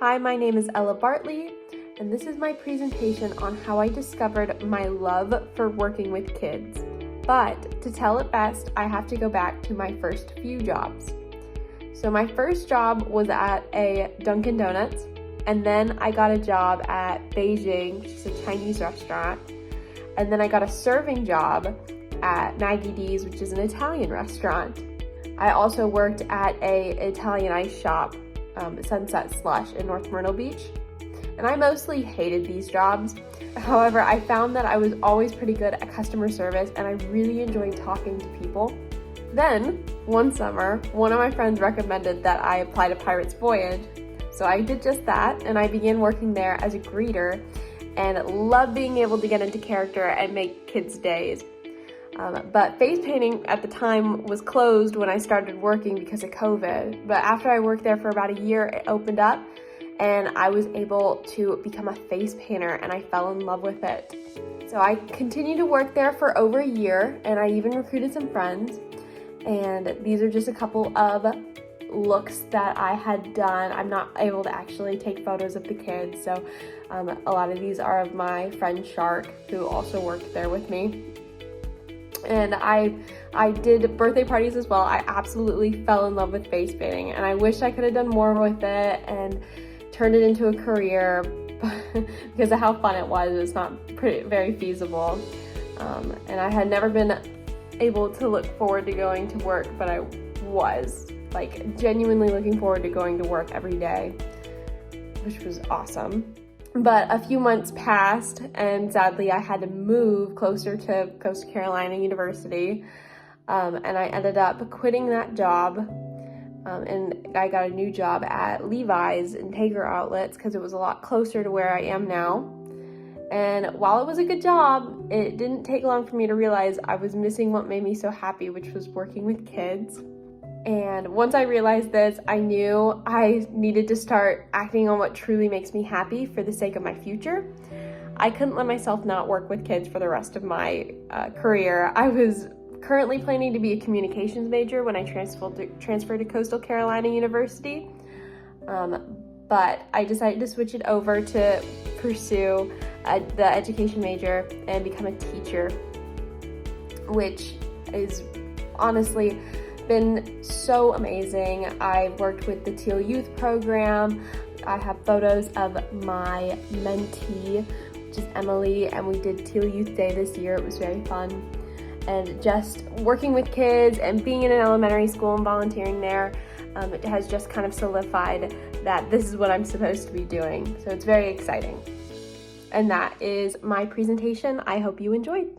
Hi, my name is Ella Bartley, and this is my presentation on how I discovered my love for working with kids. But to tell it best, I have to go back to my first few jobs. So my first job was at a Dunkin' Donuts, and then I got a job at Beijing, which is a Chinese restaurant, and then I got a serving job at Maggie D's, which is an Italian restaurant. I also worked at a Italian ice shop, Sunset Slush in North Myrtle Beach, and I mostly hated these jobs. However, I found that I was always pretty good at customer service and I really enjoyed talking to people. Then, one summer, one of my friends recommended that I apply to Pirates Voyage, so I did just that, and I began working there as a greeter and loved being able to get into character and make kids' days. But face painting at the time was closed when I started working because of COVID. But after I worked there for about a year, it opened up and I was able to become a face painter and I fell in love with it. So I continued to work there for over a year and I even recruited some friends. And these are just a couple of looks that I had done. I'm not able to actually take photos of the kids, so a lot of these are of my friend Shark, who also worked there with me. And I did birthday parties as well. I absolutely fell in love with face painting, and I wish I could have done more with it and turned it into a career, because of how fun it was. It's not very feasible. And I had never been able to look forward to going to work, but I was like genuinely looking forward to going to work every day, which was awesome. But a few months passed and sadly I had to move closer to Coastal Carolina University, and I ended up quitting that job, and I got a new job at Levi's Integra Outlets because it was a lot closer to where I am now. And while it was a good job, it didn't take long for me to realize I was missing what made me so happy, which was working with kids. And once I realized this, I knew I needed to start acting on what truly makes me happy for the sake of my future. I couldn't let myself not work with kids for the rest of my career. I was currently planning to be a communications major when I transferred to Coastal Carolina University, but I decided to switch it over to pursue the education major and become a teacher, which is honestly been so amazing. I worked with the Teal Youth Program. I have photos of my mentee, which is Emily, and we did Teal Youth Day this year. It was very fun. And just working with kids and being in an elementary school and volunteering there, it has just kind of solidified that this is what I'm supposed to be doing. So it's very exciting. And that is my presentation. I hope you enjoyed.